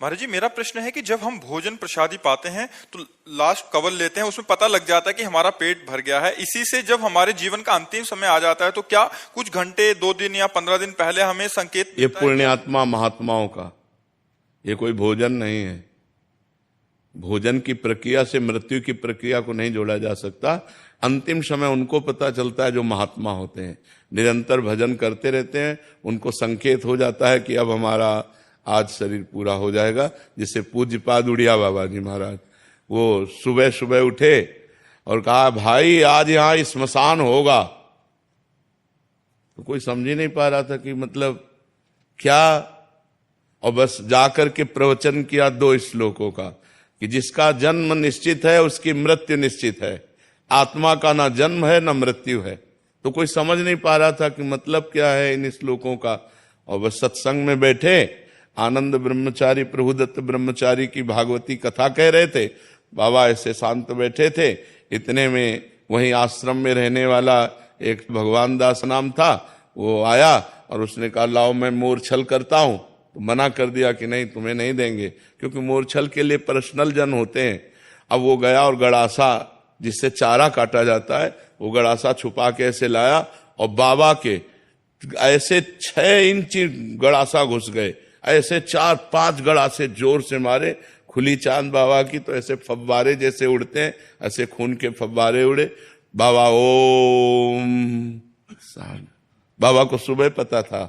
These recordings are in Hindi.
महाराज जी, मेरा प्रश्न है कि जब हम भोजन प्रसादी पाते हैं तो लास्ट कवल लेते हैं, उसमें पता लग जाता है कि हमारा पेट भर गया है। इसी से जब हमारे जीवन का अंतिम समय आ जाता है तो क्या कुछ घंटे, 2 दिन या 15 दिन पहले हमें संकेत ये पुण्यात्मा महात्माओं का, ये कोई भोजन नहीं है। भोजन की प्रक्रिया से मृत्यु की प्रक्रिया को नहीं जोड़ा जा सकता। अंतिम समय उनको पता चलता है जो महात्मा होते हैं, निरंतर भजन करते रहते हैं, उनको संकेत हो जाता है कि अब हमारा आज शरीर पूरा हो जाएगा। जिसे पूज्यपाद उड़िया बाबा जी महाराज, वो सुबह सुबह उठे और कहा भाई आज यहाँ स्मशान होगा। तो कोई समझ ही नहीं पा रहा था कि मतलब क्या, और बस जाकर के प्रवचन किया 2 श्लोकों का कि जिसका जन्म निश्चित है उसकी मृत्यु निश्चित है, आत्मा का ना जन्म है ना मृत्यु है। तो कोई समझ नहीं पा रहा था कि मतलब क्या है इन श्लोकों का। और बस सत्संग में बैठे, आनंद ब्रह्मचारी प्रभुदत्त ब्रह्मचारी की भागवती कथा कह रहे थे, बाबा ऐसे शांत बैठे थे। इतने में वहीं आश्रम में रहने वाला एक भगवान दास नाम था, वो आया और उसने कहा लाओ मैं मोरछल करता हूं। तो मना कर दिया कि नहीं तुम्हें नहीं देंगे, क्योंकि मोरछल के लिए पर्सनल जन होते हैं। अब वो गया और गड़ासा जिससे चारा काटा जाता है, वो गड़ासा छुपा के ऐसे लाया और बाबा के ऐसे 6 इंच गड़ासा घुस गए, ऐसे 4-5 गड़ासे जोर से मारे। खुली चांद बाबा की तो ऐसे फव्वारे जैसे उड़ते हैं, ऐसे खून के फव्वारे उड़े। बाबा ओम। बाबा को सुबह पता था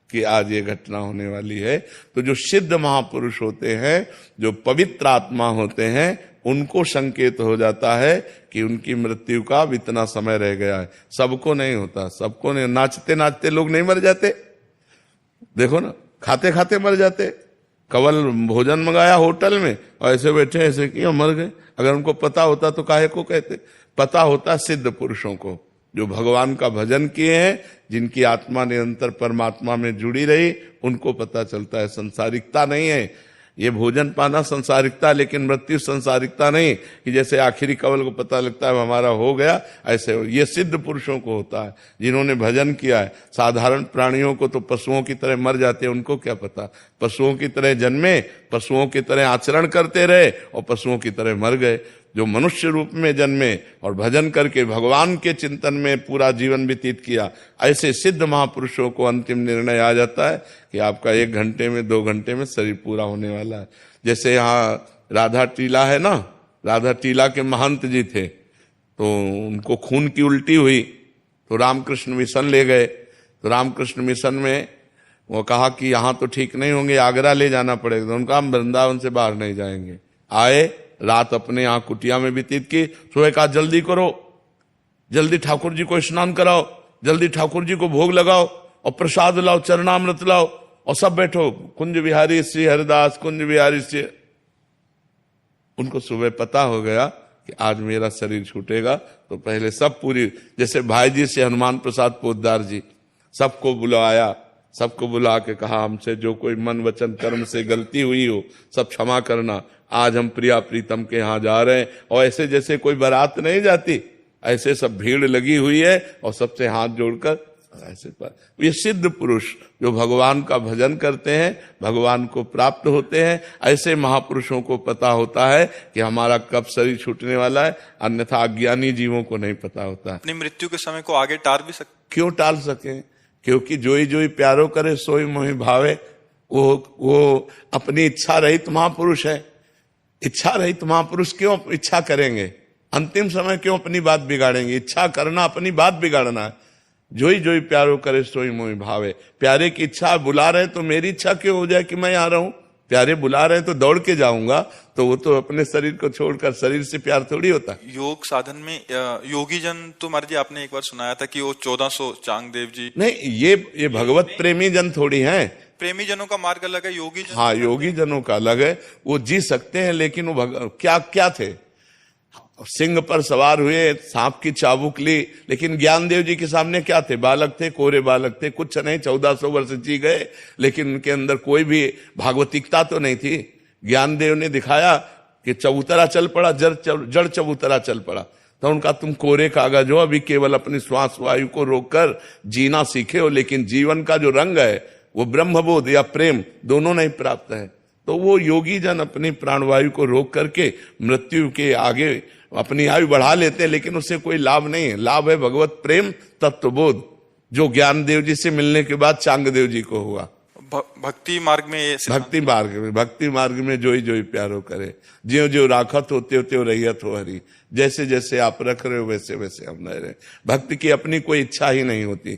कि आज ये घटना होने वाली है। तो जो सिद्ध महापुरुष होते हैं, जो पवित्र आत्मा होते हैं, उनको संकेत हो जाता है कि उनकी मृत्यु का अब इतना समय रह गया है। सबको नहीं होता, सबको नहीं। नाचते नाचते लोग नहीं मर जाते, देखो ना, खाते खाते मर जाते। कवल भोजन मंगाया होटल में और ऐसे बैठे ऐसे क्यों मर गए। अगर उनको पता होता तो काहे को कहते। पता होता सिद्ध पुरुषों को, जो भगवान का भजन किए हैं, जिनकी आत्मा निरंतर परमात्मा में जुड़ी रही, उनको पता चलता है। संसारिकता नहीं है ये भोजन पाना, संसारिकता, लेकिन मृत्यु संसारिकता नहीं कि जैसे आखिरी कवल को पता लगता है हमारा हो गया, ऐसे ये सिद्ध पुरुषों को होता है जिन्होंने भजन किया है। साधारण प्राणियों को तो पशुओं की तरह मर जाते हैं, उनको क्या पता। पशुओं की तरह जन्मे, पशुओं की तरह आचरण करते रहे और पशुओं की तरह मर गए। जो मनुष्य रूप में जन्मे और भजन करके भगवान के चिंतन में पूरा जीवन व्यतीत किया, ऐसे सिद्ध महापुरुषों को अंतिम निर्णय आ जाता है कि आपका 1 घंटे में 2 घंटे में शरीर पूरा होने वाला है। जैसे यहाँ राधा टीला है ना, राधा टीला के महंत जी थे, तो उनको खून की उल्टी हुई तो रामकृष्ण मिशन ले गए। तो रामकृष्ण मिशन में वो कहा कि यहाँ तो ठीक नहीं होंगे, आगरा ले जाना पड़ेगा। तो उनका हम वृंदावन से बाहर नहीं जाएंगे। आए, रात अपने यहाँ कुटिया में व्यतीत की। सुबह कहा जल्दी करो, जल्दी ठाकुर जी को स्नान कराओ, जल्दी ठाकुर जी को भोग लगाओ और प्रसाद लाओ, चरणामृत लाओ और सब बैठो। कुंज बिहारी श्री हरिदास, कुंज बिहारी श्री। उनको सुबह पता हो गया कि आज मेरा शरीर छूटेगा। तो पहले सब पूरी, जैसे भाई जी से हनुमान प्रसाद पोद्दार जी, सबको बुलाया, सबको बुला के कहा हमसे जो कोई मन वचन कर्म से गलती हुई हो सब क्षमा करना। आज हम प्रिया प्रीतम के यहाँ जा रहे हैं। और ऐसे जैसे कोई बारात नहीं जाती, ऐसे सब भीड़ लगी हुई है और सबसे हाथ जोड़कर ऐसे पर। ये सिद्ध पुरुष जो भगवान का भजन करते हैं, भगवान को प्राप्त होते हैं, ऐसे महापुरुषों को पता होता है कि हमारा कब शरीर छूटने वाला है। अन्यथा अज्ञानी जीवों को नहीं पता होता। अपनी मृत्यु के समय को आगे टाल भी सकते। क्यों टाल सके? क्योंकि जोई जोई प्यारो करे सोई मोहि भावे। वो अपनी इच्छा रहित महापुरुष है। इच्छा रहित महापुरुष क्यों इच्छा करेंगे? अंतिम समय क्यों अपनी बात बिगाड़ेंगे? इच्छा करना अपनी बात बिगाड़ना है। जोई जोई प्यारो करे सोई मोहि भावे। प्यारे की इच्छा बुला रहे तो मेरी इच्छा क्यों हो जाए कि मैं आ रहा हूं? प्यारे बुला रहे तो दौड़ के जाऊंगा, तो वो तो अपने शरीर को छोड़कर, शरीर से प्यार थोड़ी होता। योग साधन में योगी जन तो महाराज जी आपने एक बार सुनाया था कि वो 1400 चांगदेव जी। नहीं, ये भगवत प्रेमी जन थोड़ी हैं। प्रेमी जनों का मार्ग अलग है, योगी जन। हाँ, योगी जनों का अलग है। वो जी सकते हैं, लेकिन वो क्या थे? सिंह पर सवार हुए, सांप की चाबुक ली, लेकिन ज्ञानदेव जी के सामने क्या थे? बालक थे, कोरे बालक थे, कुछ नहीं। 1400 वर्ष जी गए, लेकिन उनके अंदर कोई भी भागवतिकता तो नहीं थी। ज्ञानदेव ने दिखाया कि चबूतरा चल पड़ा, जड़ चबूतरा चल पड़ा। तो उनका तुम कोरे कागज हो, अभी केवल अपनी श्वास वायु को रोककर जीना सीखे हो, लेकिन जीवन का जो रंग है वो ब्रह्मबोध या प्रेम दोनों नहीं प्राप्त है। तो वो योगी जन अपनी प्राणवायु को रोक करके मृत्यु के आगे अपनी आयु बढ़ा लेते हैं, लेकिन उससे कोई लाभ नहीं है। लाभ है भगवत प्रेम तत्वबोध, जो ज्ञानदेव जी से मिलने के बाद चांगदेव जी को हुआ। भक्ति मार्ग में ये भक्ति मार्ग में जोई जोई प्यारो करे, ज्यो ज्यो राखत हो त्यो त्यो रहियत हो हरि। जैसे जैसे आप रख रहे हो वैसे वैसे हम रह रहे। भक्ति की अपनी कोई इच्छा ही नहीं होती।